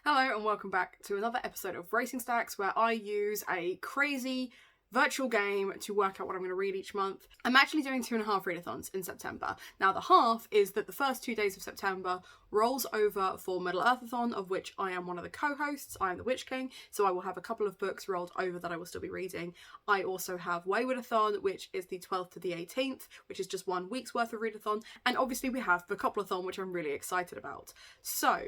Hello and welcome back to another episode of Racing Stacks, where I use a crazy virtual game to work out what I'm going to read each month. I'm actually doing 2.5 readathons in September. Now the half is that the first 2 days of September rolls over for Middle-earthathon, of which I am one of the co-hosts. I am the Witch King, so I will have a couple of books rolled over that I will still be reading. I also have Waywardsonathon, which is the 12th to the 18th, which is just 1 week's worth of readathon. And obviously we have Bookoplathon, which I'm really excited about. So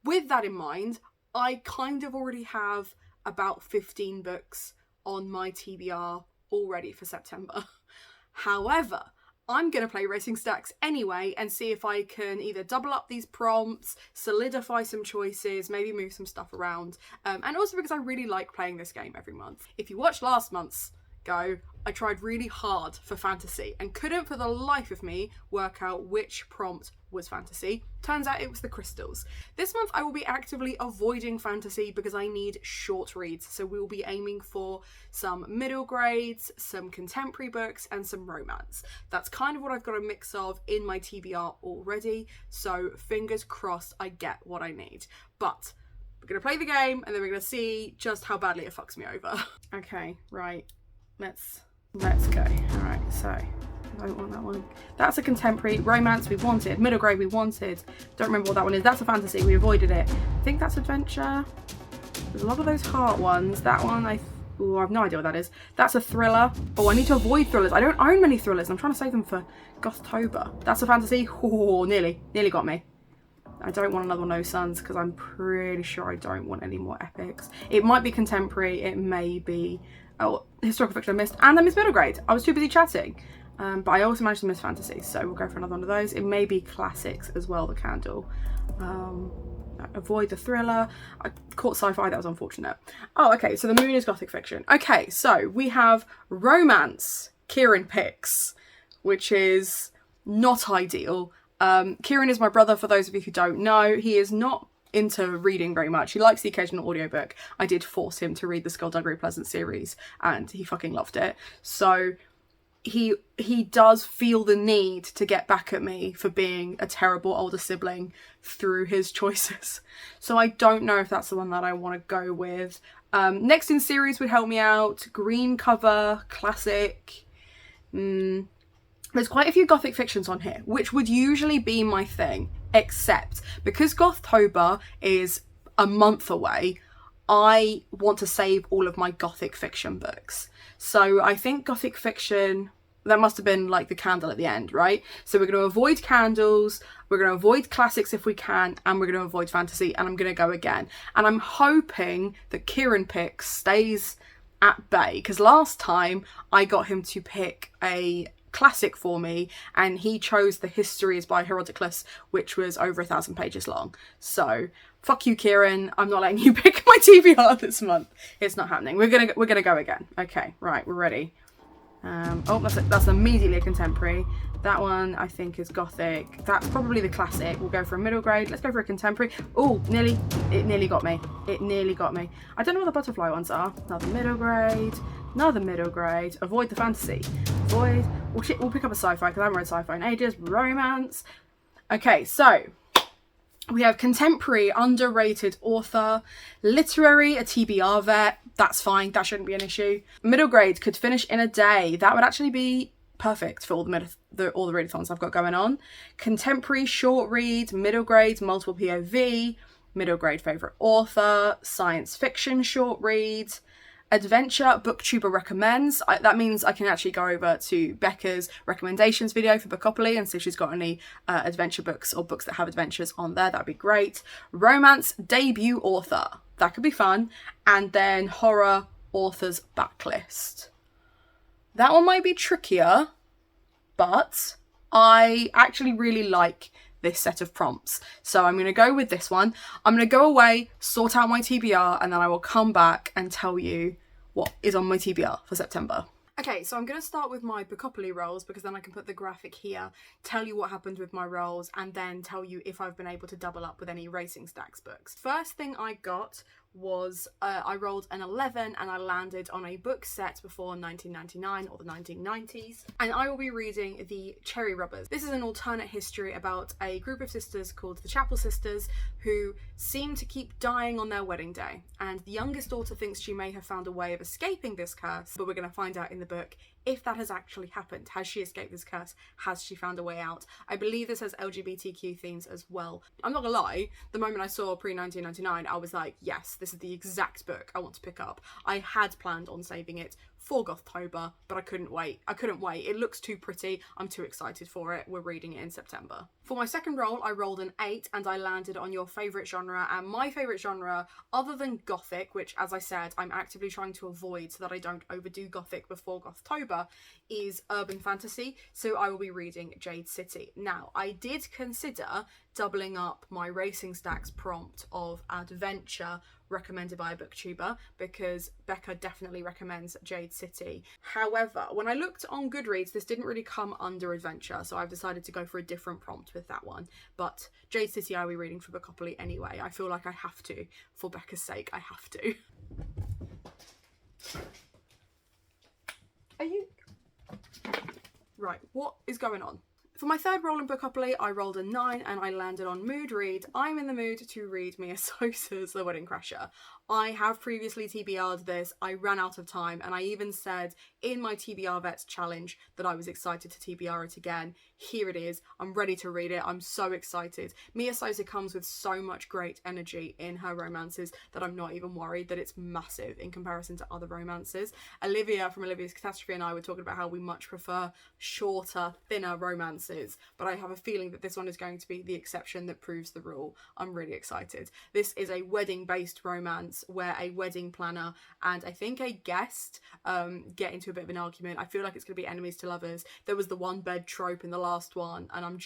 with that in mind, I kind of already have about 15 books on my TBR already for September. However, I'm going to play Racing Stacks anyway and see if I can either double up these prompts, solidify some choices, maybe move some stuff around, and also because I really like playing this game every month. If you watched last month's go, I tried really hard for fantasy and couldn't for the life of me work out which prompt was fantasy. Turns out it was the crystals. This month I will be actively avoiding fantasy because I need short reads, so we will be aiming for some middle grades, some contemporary books, and some romance. That's kind of what I've got a mix of in my TBR already, so fingers crossed I get what I need. But we're going to play the game and then we're going to see just how badly it fucks me over. Okay, right. Let's go. Alright, so I don't want that one. That's a contemporary. Romance we wanted. Middle grade we wanted. Don't remember what that one is. That's a fantasy. We avoided it. I think that's adventure. There's a lot of those heart ones. That one I have no idea what that is. That's a thriller. Oh, I need to avoid thrillers. I don't own many thrillers. I'm trying to save them for Gothtober. That's a fantasy. Oh, nearly got me. I don't want another No Suns because I'm pretty sure I don't want any more epics. It might be contemporary. It may be historical fiction I missed. And I missed middle grade. I was too busy chatting. But I also managed to miss fantasy. So we'll go for another one of those. It may be classics as well, the candle. Avoid the thriller. I caught sci-fi. That was unfortunate. Oh, okay. So the moon is gothic fiction. Okay. So we have romance. Kieran picks, which is not ideal. Kieran is my brother, for those of you who don't know. He is not into reading very much. He likes the occasional audiobook. I did force him to read the Skullduggery Pleasant series and he fucking loved it. So he does feel the need to get back at me for being a terrible older sibling through his choices. So I don't know if that's the one that I want to go with. Next in series would help me out. Green cover, classic. There's quite a few gothic fictions on here, which would usually be my thing, except because Gothtober is a month away, I want to save all of my gothic fiction books. So I think gothic fiction, that must have been like the candle at the end, right? So we're going to avoid candles, we're going to avoid classics if we can, and we're going to avoid fantasy, and I'm going to go again. And I'm hoping that Kieran picks stays at bay, because last time I got him to pick a classic for me and he chose The Histories by Herodicus, which was over 1,000 pages long. So fuck you, Kieran. I'm not letting you pick my TBR this month. It's not happening. We're gonna go again. Okay, right, we're ready. Oh, that's immediately a contemporary. That one I think is gothic. That's probably the classic. We'll go for a middle grade. Let's go for a contemporary. Oh, it nearly got me. It nearly got me. I don't know what the butterfly ones are. Another middle grade. Another middle grade. Avoid the fantasy. Avoid. We'll pick up a sci-fi because I haven't read sci-fi in ages. Romance. Okay, so we have contemporary, underrated author. Literary, a TBR vet. That's fine. That shouldn't be an issue. Middle grade could finish in a day. That would actually be perfect for all the readathons I've got going on. Contemporary, short read. Middle grade, multiple POV. Middle grade, favourite author. Science fiction, short read. Adventure, Booktuber recommends. That means I can actually go over to Becca's recommendations video for Bookopoly and see if she's got any adventure books or books that have adventures on there. That'd be great. Romance, debut author. That could be fun. And then horror, author's backlist. That one might be trickier, but I actually really like this set of prompts. So I'm going to go with this one. I'm going to go away, sort out my TBR, and then I will come back and tell you what is on my TBR for September. Okay, so I'm going to start with my Bookopoly rolls because then I can put the graphic here, tell you what happened with my rolls, and then tell you if I've been able to double up with any Racing Stacks books. First thing I got was I rolled an 11 and I landed on a book set before 1999 or the 1990s, and I will be reading The Cherry Rubbers. This is an alternate history about a group of sisters called the Chapel Sisters who seem to keep dying on their wedding day, and the youngest daughter thinks she may have found a way of escaping this curse, but we're going to find out in the book if that has actually happened. Has she escaped this curse? Has she found a way out? I believe this has LGBTQ themes as well. I'm not gonna lie, the moment I saw pre-1999, I was like, yes, this is the exact book I want to pick up. I had planned on saving it for Gothtober, but I couldn't wait. It looks too pretty. I'm too excited for it. We're reading it in September. For my second roll, I rolled an 8 and I landed on your favourite genre, and my favourite genre, other than Gothic, which as I said, I'm actively trying to avoid so that I don't overdo Gothic before Gothtober, is urban fantasy. So I will be reading Jade City. Now, I did consider doubling up my Racing Stacks prompt of adventure recommended by a booktuber, because Becca definitely recommends Jade City. However, when I looked on Goodreads, this didn't really come under adventure, so I've decided to go for a different prompt with that one. But Jade City I'll be reading for Bookopoly anyway. I feel like I have to. For Becca's sake, I have to. Are you... Right, what is going on? For my third roll in Bookopoly, I rolled a 9 and I landed on Mood Read. I'm in the mood to read Mia Sosa's The Wedding Crasher. I have previously TBR'd this, I ran out of time, and I even said in my TBR Vets challenge that I was excited to TBR it again. Here it is, I'm ready to read it, I'm so excited. Mia Sosa comes with so much great energy in her romances that I'm not even worried that it's massive in comparison to other romances. Olivia from Olivia's Catastrophe and I were talking about how we much prefer shorter, thinner romances, but I have a feeling that this one is going to be the exception that proves the rule. I'm really excited. This is a wedding-based romance where a wedding planner and I think a guest get into a bit of an argument. I feel like it's going to be enemies to lovers. There was the one bed trope in the last one, and I'm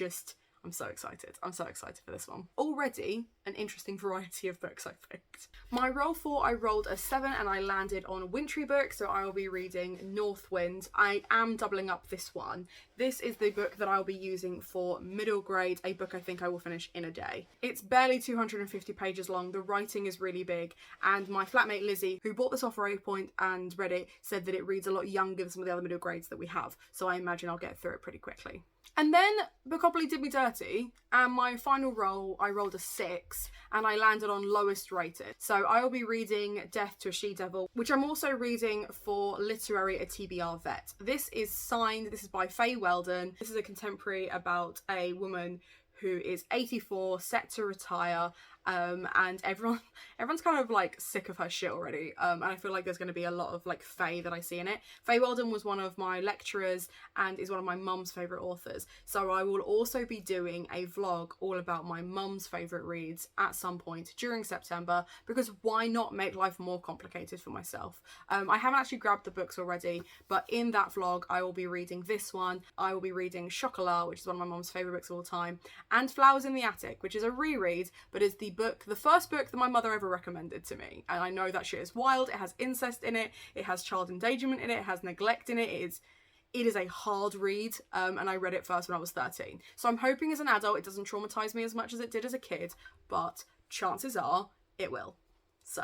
so excited. I'm so excited for this one. Already an interesting variety of books I picked. My roll 4, I rolled a 7 and I landed on a wintry book, so I will be reading North Wind. I am doubling up this one. This is the book that I'll be using for middle grade, a book I think I will finish in a day. It's barely 250 pages long, the writing is really big, and my flatmate Lizzie, who bought this off for 8 Point and read it, said that it reads a lot younger than some of the other middle grades that we have, so I imagine I'll get through it pretty quickly. And then Bookopoly did me dirty, and my final roll, I rolled a 6, and I landed on lowest rated. So I will be reading Death to a She-Devil, which I'm also reading for Literary a TBR Vet. This is signed, this is by Faye Weldon. This is a contemporary about a woman who is 84, set to retire, and everyone's kind of like sick of her shit already, and I feel like there's going to be a lot of like Faye that I see in it. Faye Weldon was one of my lecturers and is one of my mum's favourite authors, so I will also be doing a vlog all about my mum's favourite reads at some point during September, because why not make life more complicated for myself? I haven't actually grabbed the books already, but in that vlog I will be reading this one. I will be reading Chocolat, which is one of my mum's favourite books of all time, and Flowers in the Attic, which is a reread, but is the first book that my mother ever recommended to me. And I know that shit is wild. It has incest in it. It has child endangerment in it. It has neglect in it. It is a hard read, and I read it first when I was 13. So I'm hoping as an adult it doesn't traumatize me as much as it did as a kid, but chances are it will. So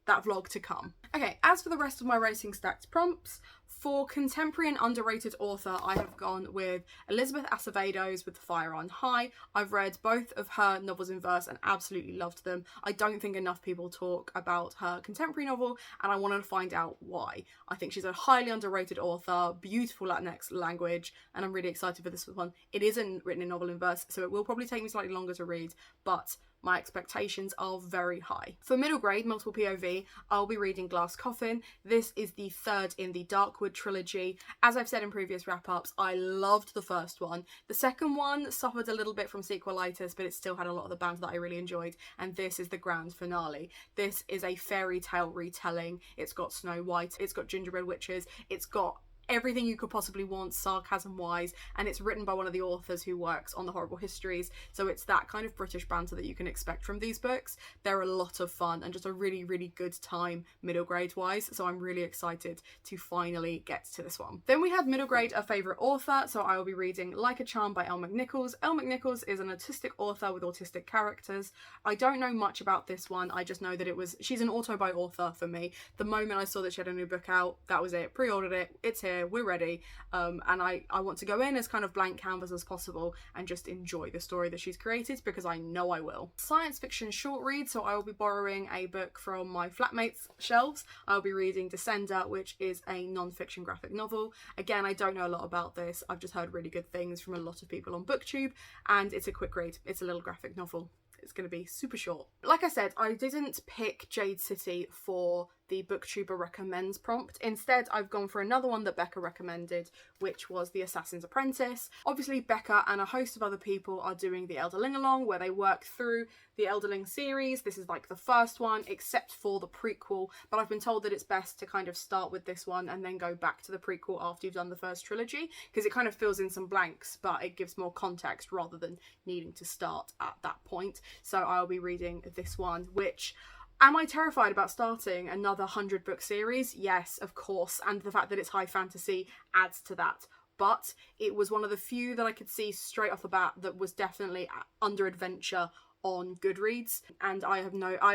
that vlog to come. Okay, as for the rest of my Racing Stacks prompts, for contemporary and underrated author, I have gone with Elizabeth Acevedo's With the Fire on High. I've read both of her novels in verse and absolutely loved them. I don't think enough people talk about her contemporary novel, and I wanted to find out why. I think she's a highly underrated author, beautiful Latinx language, and I'm really excited for this one. It isn't written in novel in verse, so it will probably take me slightly longer to read, but my expectations are very high. For middle grade, multiple POV, I'll be reading Glass Coffin. This is the third in the Darkwood trilogy. As I've said in previous wrap-ups, I loved the first one. The second one suffered a little bit from sequelitis, but it still had a lot of the bands that I really enjoyed, and this is the grand finale. This is a fairy tale retelling. It's got Snow White, it's got gingerbread witches, it's got everything you could possibly want sarcasm wise, and it's written by one of the authors who works on the Horrible Histories, so it's that kind of British banter that you can expect from these books. They're a lot of fun and just a really, really good time middle grade wise, so I'm really excited to finally get to this one. Then we had middle grade a favourite author, so I will be reading Like a Charm by Elle McNichols. Elle McNichols is an autistic author with autistic characters. I don't know much about this one, I just know that she's an auto-buy author for me. The moment I saw that she had a new book out, that was it. Pre-ordered it, it's here, we're ready, and I want to go in as kind of blank canvas as possible and just enjoy the story that she's created, because I know I will. Science fiction short read, so I will be borrowing a book from my flatmate's shelves. I'll be reading Descender, which is a non-fiction graphic novel. Again, I don't know a lot about this, I've just heard really good things from a lot of people on BookTube, and it's a quick read. It's a little graphic novel. It's going to be super short. Like I said, I didn't pick Jade City for the booktuber recommends prompt. Instead, I've gone for another one that Becca recommended, which was The Assassin's Apprentice. Obviously, Becca and a host of other people are doing the Elderling along, where they work through the Elderling series. This is like the first one, except for the prequel, but I've been told that it's best to kind of start with this one and then go back to the prequel after you've done the first trilogy, because it kind of fills in some blanks, but it gives more context rather than needing to start at that point. So I'll be reading this one, which... Am I terrified about starting another 100-book series? Yes, of course, and the fact that it's high fantasy adds to that. But it was one of the few that I could see straight off the bat that was definitely under adventure on Goodreads, and I've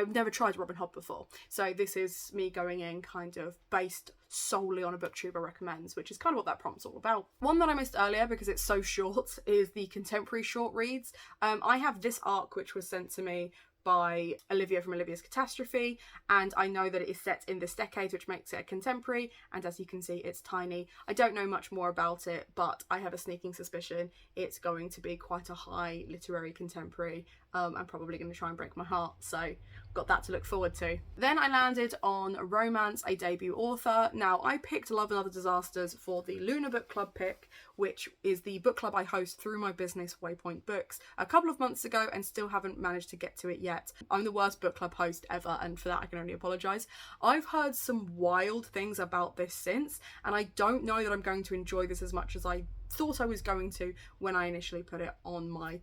never tried Robin Hood before, so this is me going in kind of based solely on a booktuber recommends, which is kind of what that prompt's all about. One that I missed earlier because it's so short is the contemporary short reads. I have this arc which was sent to me by Olivia from Olivia's Catastrophe, and I know that it is set in this decade, which makes it a contemporary, and as you can see, it's tiny. I don't know much more about it, but I have a sneaking suspicion it's going to be quite a high literary contemporary. I'm probably going to try and break my heart, so got that to look forward to. Then I landed on Romance, a debut author. Now, I picked Love and Other Disasters for the Lunar Book Club pick, which is the book club I host through my business, Waypoint Books, a couple of months ago, and still haven't managed to get to it yet. I'm the worst book club host ever, and for that I can only apologise. I've heard some wild things about this since, and I don't know that I'm going to enjoy this as much as I thought I was going to when I initially put it on my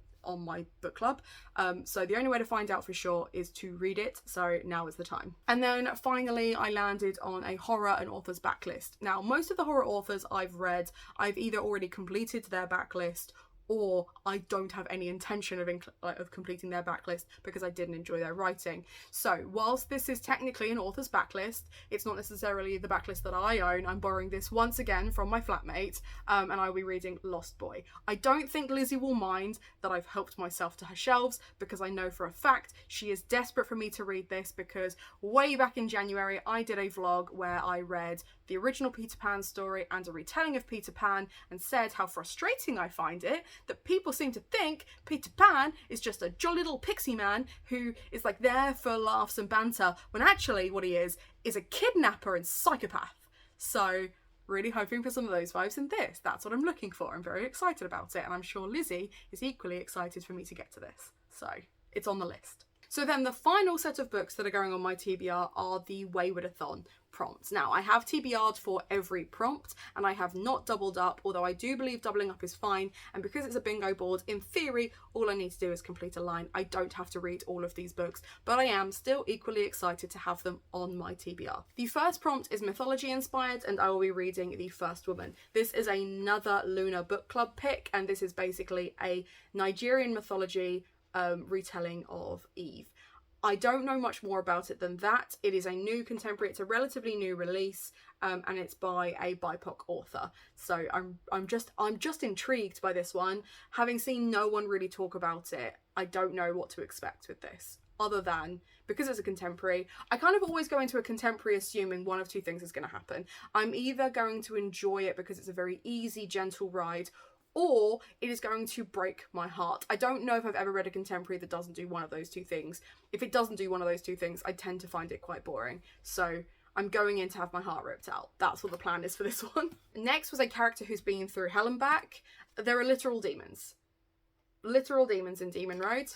book club. So the only way to find out for sure is to read it, so now is the time. And then finally I landed on a horror and authors backlist. Now, most of the horror authors I've read, I've either already completed their backlist or I don't have any intention of completing their backlist because I didn't enjoy their writing. So whilst this is technically an author's backlist, it's not necessarily the backlist that I own. I'm borrowing this once again from my flatmate, and I will be reading Lost Boy. I don't think Lizzie will mind that I've helped myself to her shelves, because I know for a fact she is desperate for me to read this, because way back in January I did a vlog where I read the original Peter Pan story and a retelling of Peter Pan, and said how frustrating I find it that people seem to think Peter Pan is just a jolly little pixie man who is like there for laughs and banter, when actually what he is a kidnapper and psychopath. So really hoping for some of those vibes in this. That's what I'm looking for. I'm very excited about it, and I'm sure Lizzie is equally excited for me to get to this. So it's on the list. So then the final set of books that are going on my TBR are the Waywardsonathon prompts. Now, I have TBR'd for every prompt, and I have not doubled up, although I do believe doubling up is fine, and because it's a bingo board, in theory, all I need to do is complete a line. I don't have to read all of these books, but I am still equally excited to have them on my TBR. The first prompt is mythology inspired, and I will be reading The First Woman. This is another Lunar Book Club pick, and this is basically a Nigerian mythology retelling of Eve. I don't know much more about it than that. It is a new contemporary, it's a relatively new release, and it's by a BIPOC author. So I'm just intrigued by this one. Having seen no one really talk about it, I don't know what to expect with this, other than, because it's a contemporary, I kind of always go into a contemporary assuming one of two things is going to happen. I'm either going to enjoy it because it's a very easy, gentle ride, or it is going to break my heart. I don't know if I've ever read a contemporary that doesn't do one of those two things. If it doesn't do one of those two things, I tend to find it quite boring. So I'm going in to have my heart ripped out. That's what the plan is for this one. Next was a character who's been through hell and back. There are literal demons. Literal demons in Demon Road.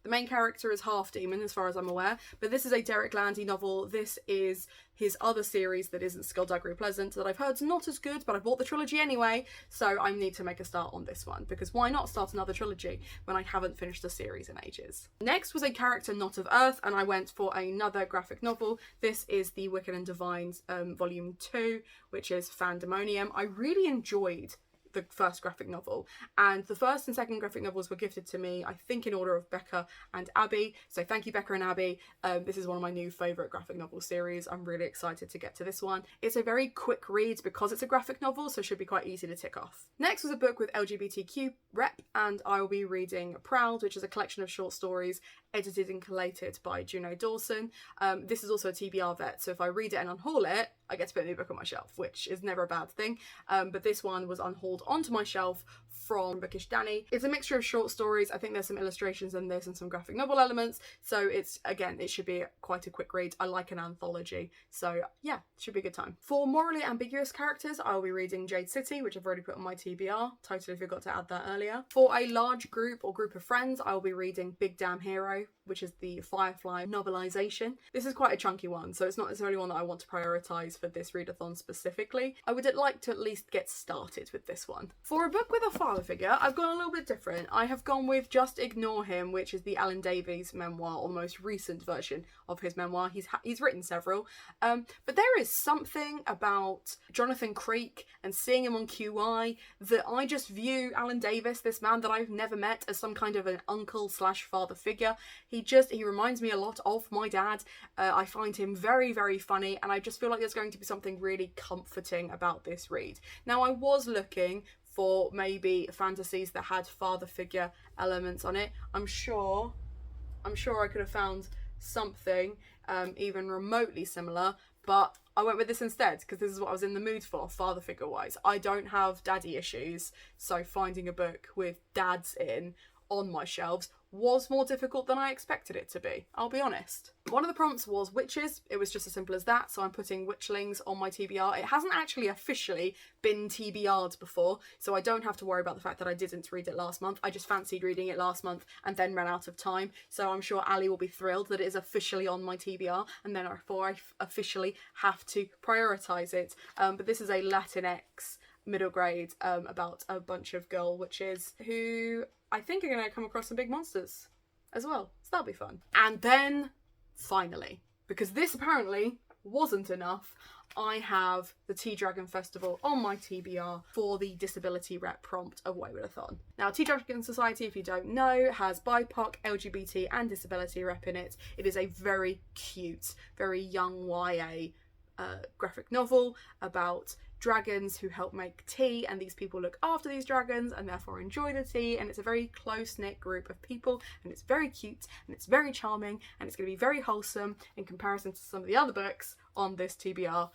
The main character is half demon as far as I'm aware, but this is a Derek Landy novel. This is his other series that isn't Skullduggery Pleasant that I've heard's not as good, but I bought the trilogy anyway, so I need to make a start on this one, because why not start another trilogy when I haven't finished a series in ages? Next was a character not of Earth, and I went for another graphic novel. This is the Wicked and Divines Volume 2, which is Fandemonium. I really enjoyed the first graphic novel, and the first and second graphic novels were gifted to me, I think, in order of Becca and Abby, so thank you, Becca and Abby. This is one of my new favourite graphic novel series. I'm really excited to get to this one. It's a very quick read because it's a graphic novel, so it should be quite easy to tick off. Next was a book with LGBTQ rep, and I will be reading Proud, which is a collection of short stories edited and collated by Juno Dawson. This is also a TBR vet, so if I read it and unhaul it, I get to put a new book on my shelf, which is never a bad thing. But this one was unhauled onto my shelf from Bookish Danny. It's a mixture of short stories. I think there's some illustrations in this and some graphic novel elements. So it's, again, it should be quite a quick read. I like an anthology. So yeah, it should be a good time. For morally ambiguous characters, I'll be reading Jade City, which I've already put on my TBR. Totally forgot to add that earlier. For a large group or group of friends, I'll be reading Big Damn Hero, which is the Firefly novelisation. This is quite a chunky one, so it's not necessarily one that I want to prioritise for this readathon specifically. I would like to at least get started with this one. For a book with a father figure, I've gone a little bit different. I have gone with Just Ignore Him, which is the Alan Davies memoir, or the most recent version of his memoir. He's written several, but there is something about Jonathan Creek and seeing him on QI that I just view Alan Davies, this man that I've never met, as some kind of an uncle slash father figure. He reminds me a lot of my dad. I find him very, very funny, and I just feel like there's going to be something really comforting about this read. Now, I was looking for maybe fantasies that had father figure elements on it. I'm sure I could have found something even remotely similar, but I went with this instead because this is what I was in the mood for, father figure wise. I don't have daddy issues, so finding a book with dads on my shelves was more difficult than I expected it to be, I'll be honest. One of the prompts was witches. It was just as simple as that, so I'm putting witchlings on my TBR. It hasn't actually officially been TBR'd before, so I don't have to worry about the fact that I didn't read it last month. I just fancied reading it last month and then ran out of time, so I'm sure Ali will be thrilled that it is officially on my TBR, and then I officially have to prioritise it. But this is a Latinx middle grade about a bunch of girl witches who I think are going to come across some big monsters as well, so that'll be fun. And then finally, because this apparently wasn't enough, I have the Tea Dragon Festival on my TBR for the disability rep prompt of Waywardsonathon. Now, Tea Dragon Society, if you don't know, has BIPOC, LGBT and disability rep in it. It is a very cute, very young YA graphic novel about dragons who help make tea, and these people look after these dragons and therefore enjoy the tea, and it's a very close-knit group of people, and it's very cute and it's very charming, and it's going to be very wholesome in comparison to some of the other books on this TBR.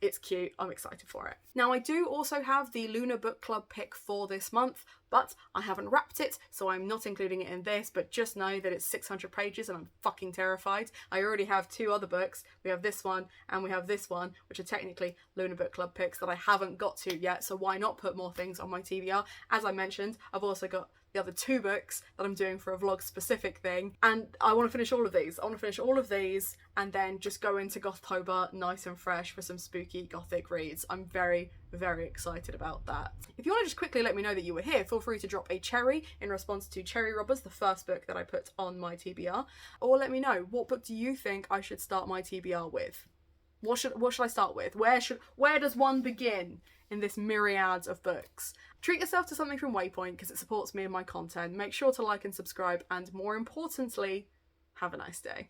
It's cute, I'm excited for it. Now, I do also have the Lunar Book Club pick for this month, but I haven't wrapped it, so I'm not including it in this, but just know that it's 600 pages and I'm fucking terrified. I already have two other books. We have this one and we have this one, which are technically Lunar Book Club picks that I haven't got to yet, so why not put more things on my TBR? As I mentioned, I've also got the other two books that I'm doing for a vlog specific thing, and I want to finish all of these. I want to finish all of these and then just go into Gothtober nice and fresh for some spooky gothic reads. I'm very, very excited about that. If you want to just quickly let me know that you were here, feel free to drop a cherry in response to Cherry Robbers, the first book that I put on my TBR, or let me know, what book do you think I should start my TBR with? What should I start with? Where does one begin in this myriad of books? Treat yourself to something from Waypoint because it supports me and my content. Make sure to like and subscribe, and more importantly, have a nice day.